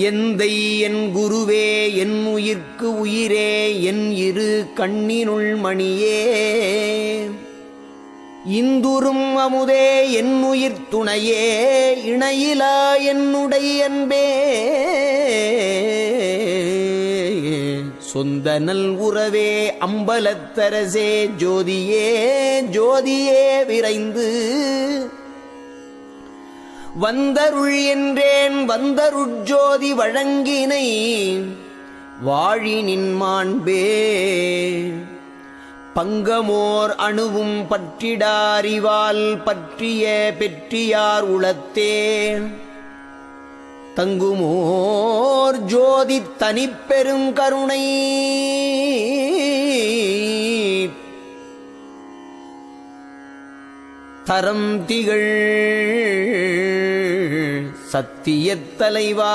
எந்தை என் குருவே என் உயிர்க்கு உயிரே என் இரு கண்ணினுள் மணியே இந்துரும் அமுதே என் உயிர் துணையே இணையிலா என்னுடைய அன்பே சொந்தனல் உறவே அம்பலத்தரசே ஜோதியே ஜோதியே விரைந்து வந்தருள் என்றேன் வந்தருட்ஜோதி வழங்கினை வாழி நின் மாண்பே பங்கமோர் அணுவும் பற்றிடாரிவால் பற்றிய பெற்றியார் உளத்தே தங்குமோர் ஜோதி தனிப்பெருங்கருணை தரம் திகழ் சத்தியத் தலைவா